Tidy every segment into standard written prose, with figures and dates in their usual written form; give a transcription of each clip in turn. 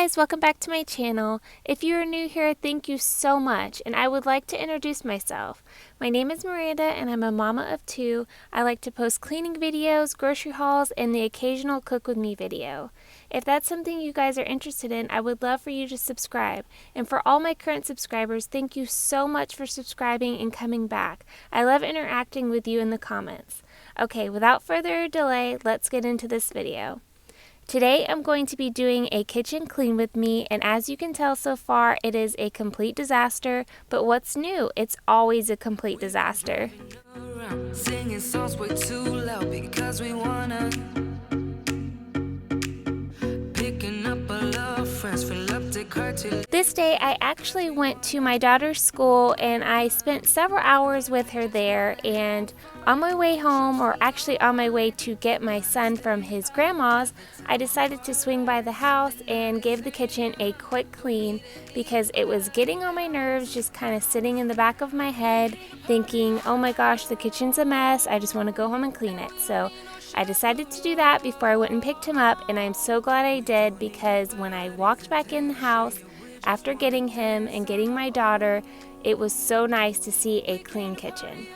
guys, welcome back to my channel. If you are new here, thank you so much, and I would like to introduce myself. My name is Miranda and I'm a mama of two. I like to post cleaning videos, grocery hauls, and the occasional cook with me video. If that's something you guys are interested in, I would love for you to subscribe. And for all my current subscribers, thank you so much for subscribing and coming back. I love interacting with you in the comments. Okay, without further delay, let's get into this video. Today I'm going to be doing a kitchen clean with me, and as you can tell so far, it is a complete disaster. But what's new? It's always a complete disaster. Singing songs way too loud because we wanna. Picking up a lot of friends, fill up the car till. This day I actually went to my daughter's school and I spent several hours with her there, and on my way home, or actually on my way to get my son from his grandma's, I decided to swing by the house and give the kitchen a quick clean because it was getting on my nerves, just kind of sitting in the back of my head thinking, oh my gosh, the kitchen's a mess, I just want to go home and clean it. So I decided to do that before I went and picked him up, and I'm so glad I did because when I walked back in the house after getting him and getting my daughter, it was so nice to see a clean kitchen.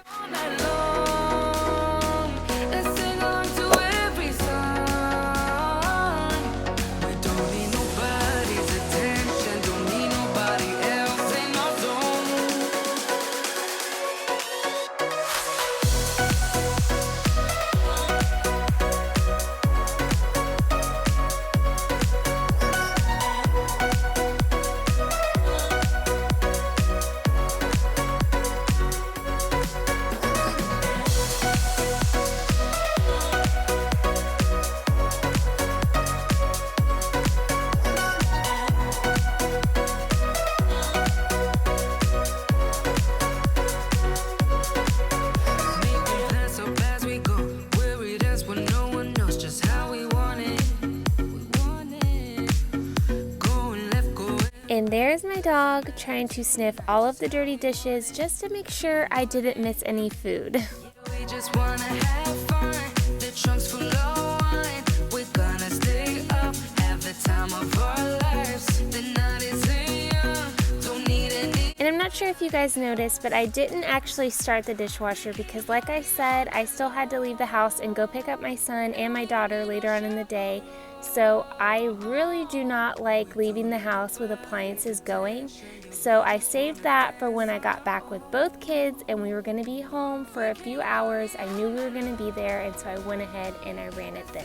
And there's my dog trying to sniff all of the dirty dishes just to make sure I didn't miss any food. We just wanna have fun. The trunk's full of wine. We're gonna stay up, have the time of our lives. The night is young, don't need any. And I'm not sure if you guys noticed, but I didn't actually start the dishwasher because, like I said, I still had to leave the house and go pick up my son and my daughter later on in the day. So I really do not like leaving the house with appliances going. So I saved that for when I got back with both kids and we were going to be home for a few hours. I knew we were going to be there, and so I went ahead and I ran it then.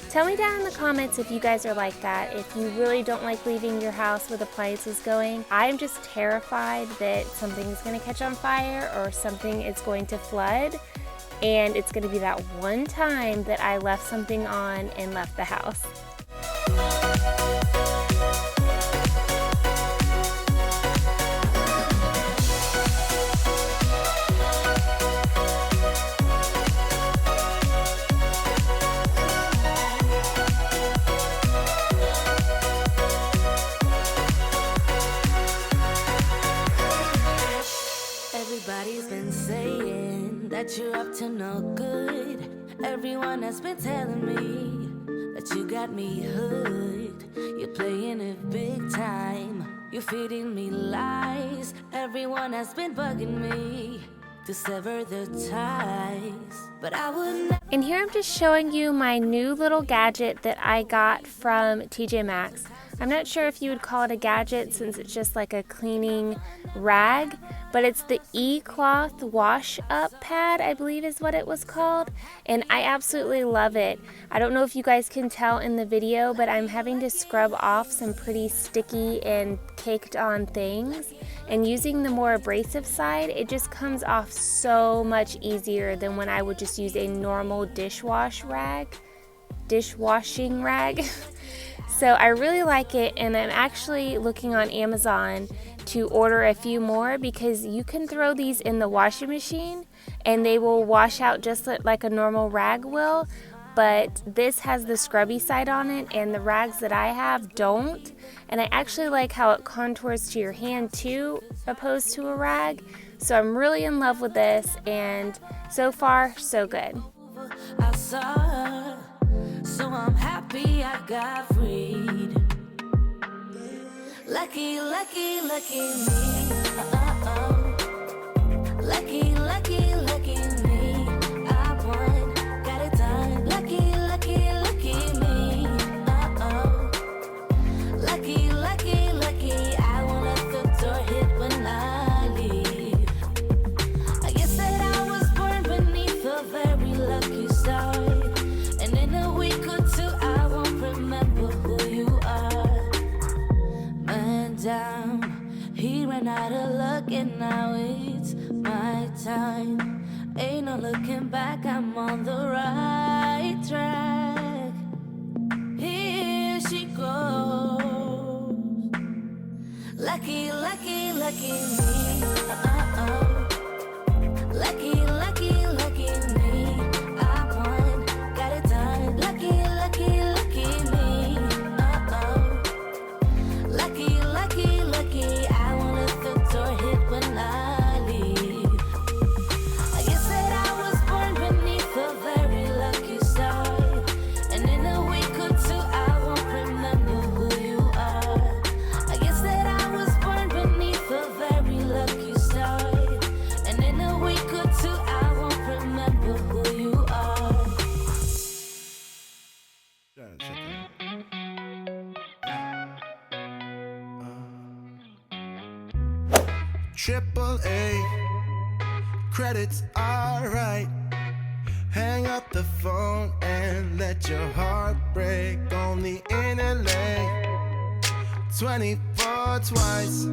Tell me down in the comments if you guys are like that, if you really don't like leaving your house with appliances going. I'm just terrified that something is going to catch on fire or something is going to flood, and it's going to be that one time that I left something on and left the house. Everybody's been saying that you're up to no good. Everyone has been telling me that you got me hooked. You're playing it big time. You're feeding me lies. Everyone has been bugging me to sever the ties, but I wouldn't. And here I'm just showing you my new little gadget that I got from TJ Maxx. I'm not sure if you would call it a gadget since it's just like a cleaning rag, but it's the E-Cloth Wash Up Pad, I believe is what it was called, and I absolutely love it. I don't know if you guys can tell in the video, but I'm having to scrub off some pretty sticky and caked on things, and using the more abrasive side, it just comes off so much easier than when I would just use a normal dishwashing rag. So I really like it, and I'm actually looking on Amazon to order a few more because you can throw these in the washing machine and they will wash out just like a normal rag will, but this has the scrubby side on it and the rags that I have don't. And I actually like how it contours to your hand too, opposed to a rag. So I'm really in love with this, and so far so good. I saw her, so I'm happy I got freed. Lucky, lucky, lucky me. Lucky, lucky, lucky me. I won, got it done. Lucky, lucky, lucky me. Lucky, lucky, lucky. I won't let the door hit when I leave. I guess that I was born beneath a very lucky star. And in a week or two, I won't remember who you are. Man down, he ran out of luck, and now it's my time. Ain't no looking back, I'm on the right track. Here she goes. Lucky, lucky, lucky me. Lucky, lucky, lucky me. I won, got it done. Lucky, lucky, lucky me. Lucky, lucky, lucky. I won't let the door hit when I leave. I guess that I was born beneath a very lucky star. And in a week or two, I won't remember who you are. I guess that I was born beneath a very lucky star. And in a week or two, I won't remember who you are. Triple A, credits alright. Hang up the phone and let your heart break. Only in LA, 24 twice.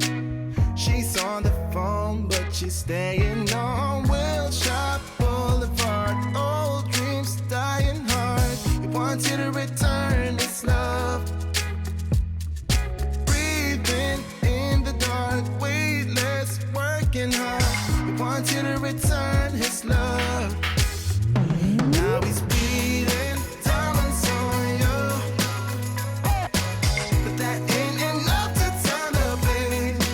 She's on the phone, but she's staying on Wilshire Boulevard. Old dreams dying hard. He wants you to return this love. Breathing in the dark, weightless, working hard. He wants you to return his love. Now he's bleeding diamonds on you, but that ain't enough to turn the page.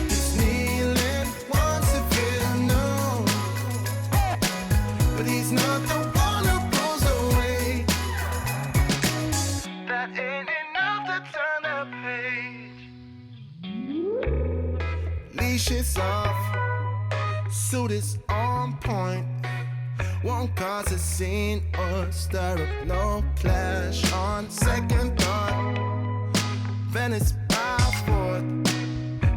He's kneeling, wants to feel known, but he's not the one who goes away. That ain't enough to turn the page. Leash is off, suit is on point. Won't cause a scene or stir up no clash. On second thought, Venice by fourth.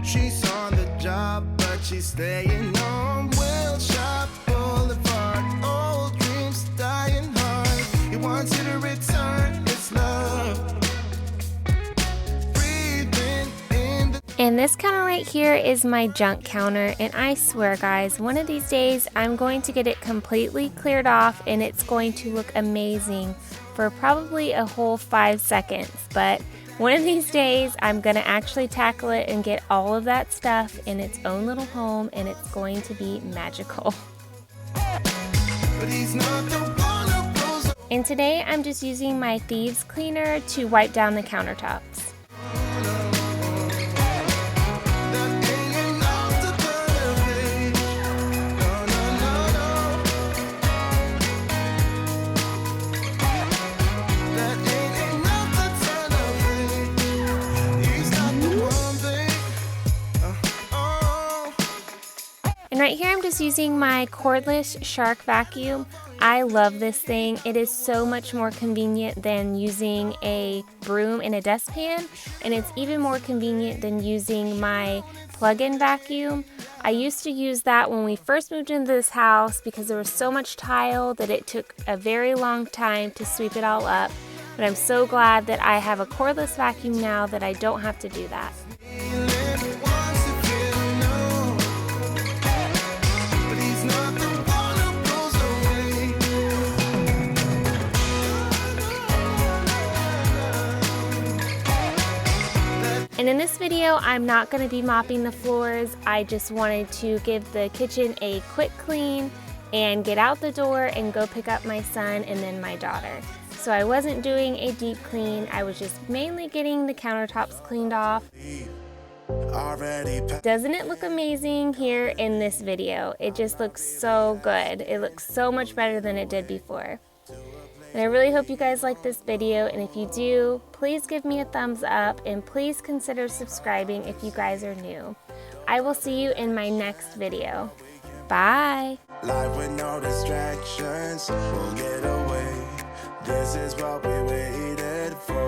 She's on the job, but she's staying on Wilshire Boulevard. Old dreams dying hard. He wants you to return his love. Breathing in the And this counter right here is my junk counter, and I swear guys, one of these days I'm going to get it completely cleared off and it's going to look amazing for probably a whole 5 seconds. But one of these days I'm going to actually tackle it and get all of that stuff in its own little home, and it's going to be magical. but he's not the one who goes away. And today I'm just using my thieves cleaner to wipe down the countertops. And right here I'm just using my cordless shark vacuum. I love this thing. It is so much more convenient than using a broom and a dustpan, and it's even more convenient than using my plug-in vacuum. I used to use that when we first moved into this house because there was so much tile that it took a very long time to sweep it all up. But I'm so glad that I have a cordless vacuum now that I don't have to do that. And in this video, I'm not going to be mopping the floors. I just wanted to give the kitchen a quick clean and get out the door and go pick up my son and then my daughter. So I wasn't doing a deep clean. I was just mainly getting the countertops cleaned off. already passed. Doesn't it look amazing here in this video? It just looks so good. It looks so much better than it did before. And I really hope you guys like this video, and if you do, please give me a thumbs up and please consider subscribing if you guys are new. I will see you in my next video. Bye! Life with no distractions, we'll get away. This is what we waited for.